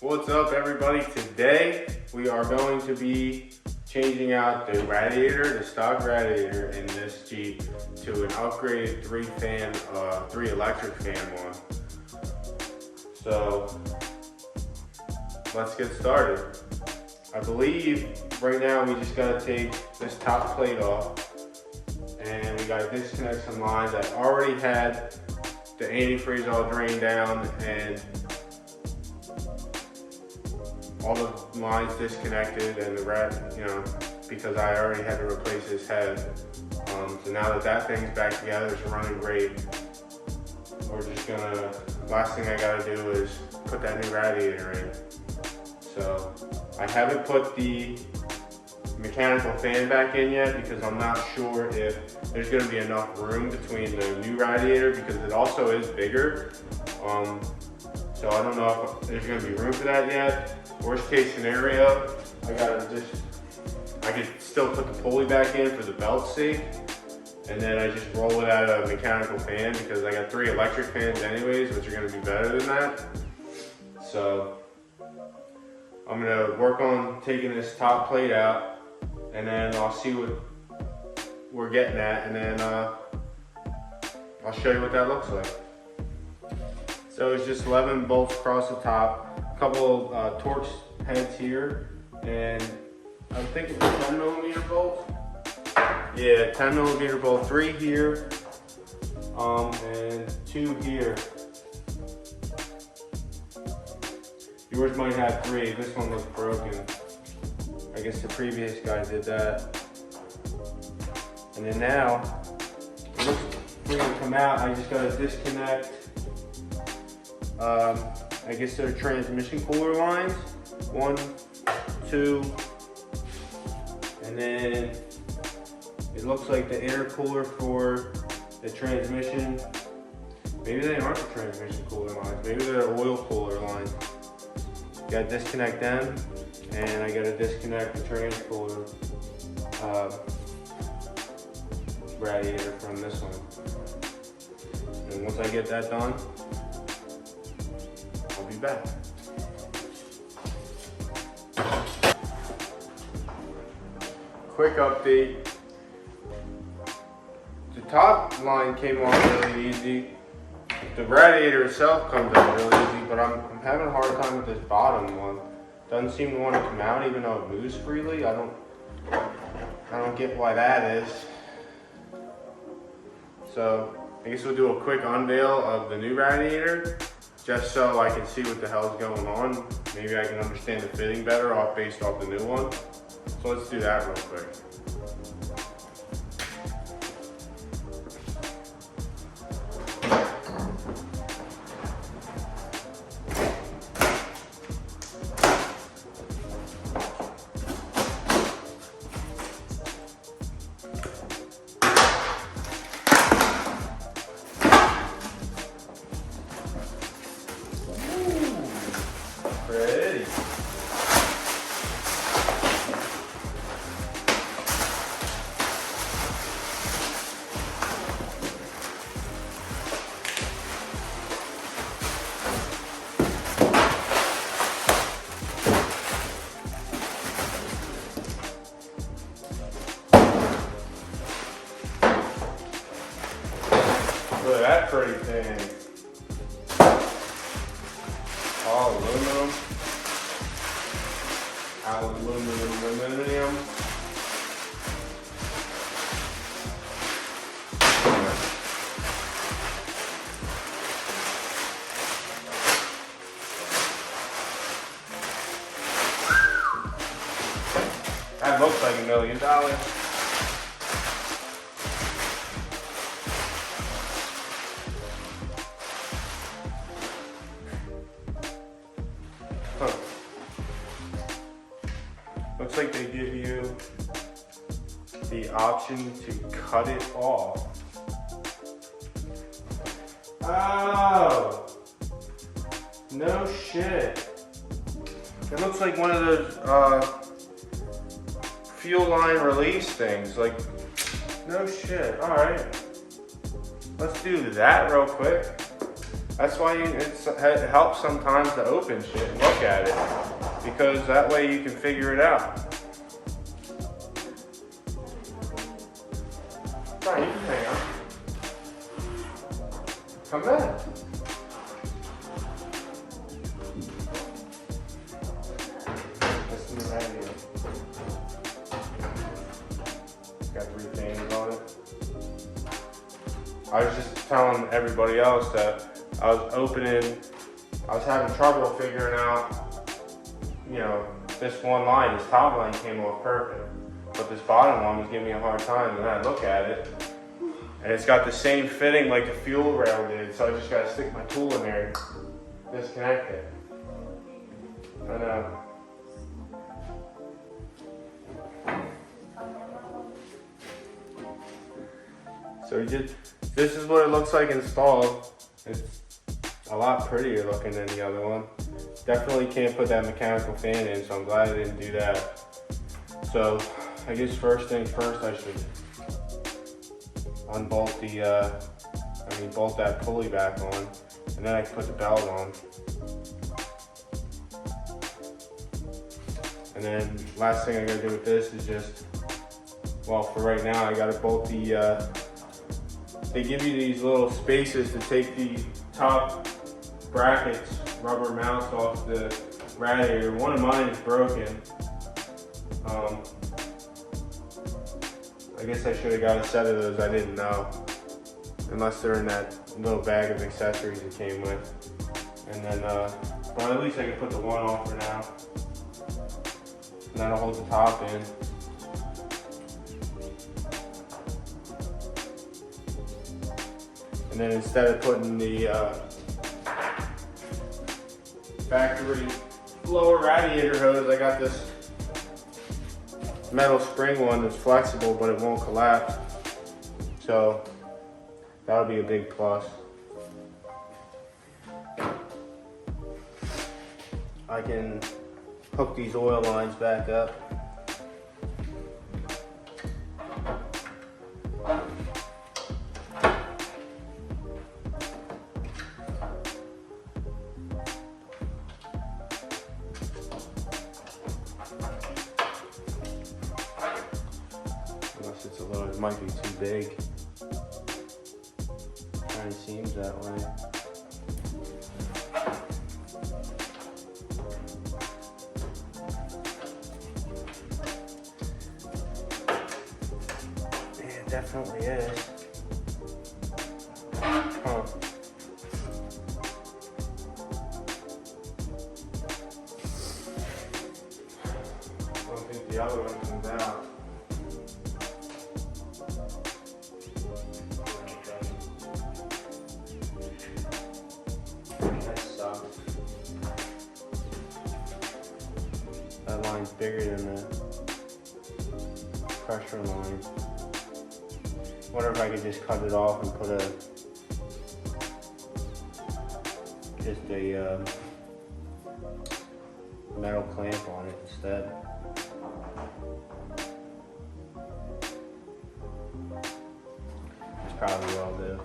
What's up, everybody? Today we are going to be changing out the radiator, the stock radiator in this Jeep to an upgraded three electric fan one. So let's get started. I believe right now we just gotta take this top plate off and we gotta disconnect some lines. I already had the antifreeze all drained down and all the lines disconnected and because I already had to replace this head. So now that thing's back together, it's running great. We're just gonna, last thing I gotta do is put that new radiator in. So I haven't put the mechanical fan back in yet because I'm not sure if there's gonna be enough room between the new radiator because it also is bigger. So I don't know if there's gonna be room for that yet. Worst case scenario, I could still put the pulley back in for the belt's sake, and then I just roll it out of a mechanical fan because I got 3 electric fans anyways, which are gonna be better than that. So I'm gonna work on taking this top plate out, and then I'll see what we're getting at, and then I'll show you what that looks like. So it's just 11 bolts across the top, a couple of Torx heads here, and I'm thinking 10mm bolt. Yeah, 10mm bolt, 3 here, and 2 here. Yours might have 3, this one looks broken. I guess the previous guy did that. And then now, it looks free to come out. I just gotta disconnect, I guess they're transmission cooler lines. 1, 2, and then it looks like the intercooler for the transmission. Maybe they aren't the transmission cooler lines. Maybe they're oil cooler lines. Gotta disconnect them, and I gotta disconnect the transcooler radiator from this one. And once I get that done, I'll be back. Quick update. The top line came off really easy. The radiator itself comes out really easy, but I'm having a hard time with this bottom one. Doesn't seem to want to come out even though it moves freely. I don't get why that is. So I guess we'll do a quick unveil of the new radiator just so I can see what the hell's going on. Maybe I can understand the fitting better based off the new one. So let's do that real quick. Pretty. Look at that pretty thing. All aluminum. Aluminum. That looks like $1 million. Huh. Looks like they give you the option to cut it off. Oh, no shit. It looks like one of those fuel line release things. Like, no shit. All right, let's do that real quick. That's why it helps sometimes to open shit and look at it, because that way you can figure it out. Fine, you can hang out. Come back. That's the Radiator. It's got 3 fans on it. I was just telling everybody else that I was having trouble figuring out, you know, this one line, this top line came off perfect, but this bottom one was giving me a hard time, and then I look at it, and it's got the same fitting like the fuel rail did, so I just gotta stick my tool in there and disconnect it. I know. So this is what it looks like installed. It's a lot prettier looking than the other one. Definitely can't put that mechanical fan in, so I'm glad I didn't do that. So I guess first things first, I should unbolt bolt that pulley back on, and then I can put the belt on. And then last thing I gotta do with this is just, well, for right now, I gotta bolt the, they give you these little spaces to take the top brackets, rubber mounts off the Radiator. One of mine is broken. I guess I should have got a set of those, I didn't know. Unless they're in that little bag of accessories it came with. And then, but at least I can put the one on for now. And that'll hold the top in. And then instead of putting the factory lower radiator hose, I got this metal spring one that's flexible, but it won't collapse. So that'll be a big plus. I can hook these oil lines back up. Unless it's a little, it might be too big. Kind of seems that way. Yeah, it definitely is. Huh. I don't think the other one comes out. That line's bigger than the pressure line. Wonder if I could just cut it off and put just a metal clamp on it instead. That's probably what I'll do.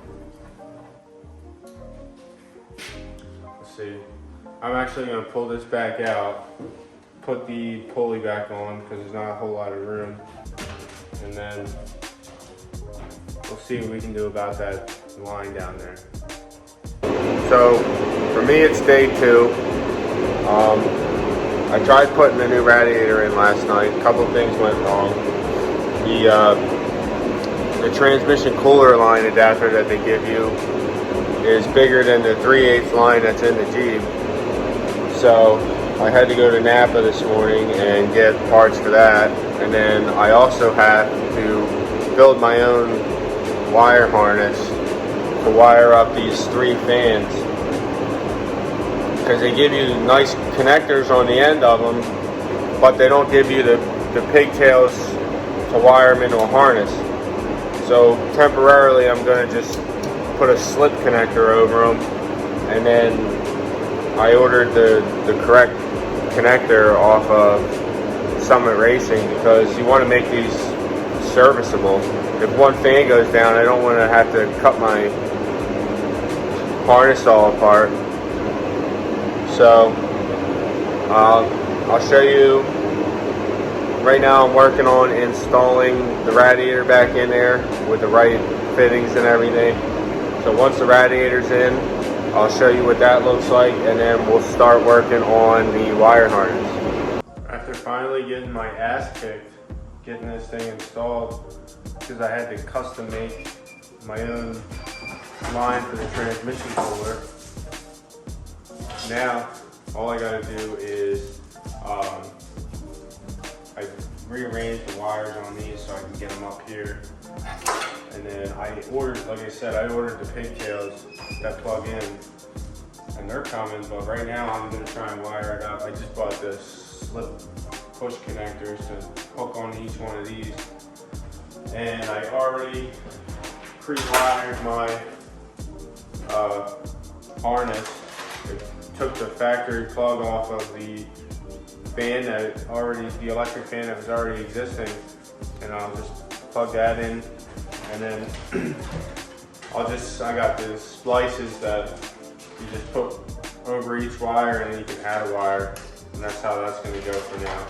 Let's see. I'm actually going to pull this back out, put the pulley back on because there's not a whole lot of room, and then we'll see what we can do about that line down there. So for me it's day 2. I tried putting the new radiator in last night. A couple things went wrong. The transmission cooler line adapter that they give you is bigger than the 3/8 line that's in the Jeep. So I had to go to Napa this morning and get parts for that. And then I also had to build my own wire harness to wire up these 3 fans. Because they give you nice connectors on the end of them, but they don't give you the pigtails to wire them into a harness. So temporarily I'm going to just put a slip connector over them, and then I ordered the correct connector off of Summit Racing because you want to make these serviceable. If one fan goes down, I don't want to have to cut my harness all apart. So I'll show you. Right now I'm working on installing the radiator back in there with the right fittings and everything. So once the radiator's in, I'll show you what that looks like, and then we'll start working on the wire harness. After finally getting my ass kicked, getting this thing installed, because I had to custom make my own line for the transmission cooler. Now, all I gotta do is I rearrange the wires on these so I can get them up here. And then I ordered, like I said, I ordered the pigtails that plug in, and they're coming, but right now I'm gonna try and wire it up. I just bought the slip push connectors to hook on each one of these. And I already pre-wired my harness. I took the factory plug off of the fan that already, the electric fan that was already existing, and I'll just plug that in. And then I got the splices that you just put over each wire, and then you can add a wire, and that's how that's going to go for now.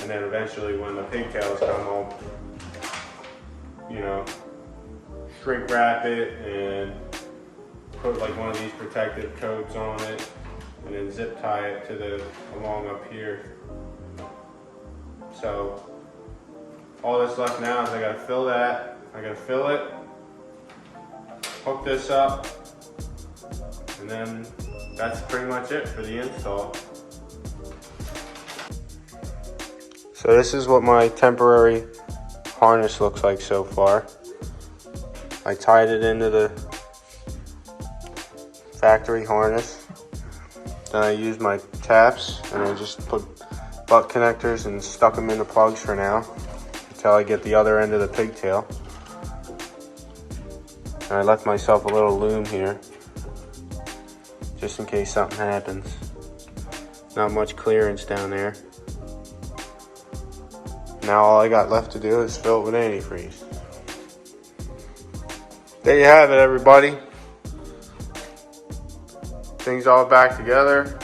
And then eventually when the pigtails come home, you know, shrink wrap it and put like one of these protective coats on it, and then zip tie it to along up here. So all that's left now is I gotta fill that. I gotta fill it, hook this up, and then that's pretty much it for the install. So this is what my temporary harness looks like so far. I tied it into the factory harness. Then I used my taps and I just put butt connectors and stuck them in the plugs for now until I get the other end of the pigtail. And I left myself a little loom here just in case something happens. Not much clearance down there. Now all I got left to do is fill it with antifreeze. There you have it, everybody. Things all back together.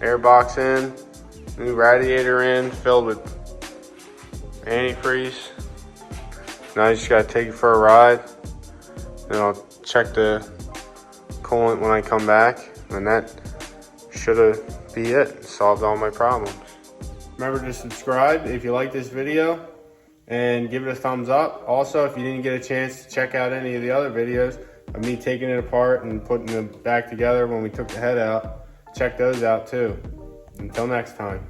Air box in, new radiator in, filled with antifreeze. Now I just gotta take it for a ride. Then I'll check the coolant when I come back, and that should be it. Solved all my problems. Remember to subscribe if you like this video and give it a thumbs up. Also, if you didn't get a chance to check out any of the other videos of me taking it apart and putting it back together when we took the head out, check those out too. Until next time.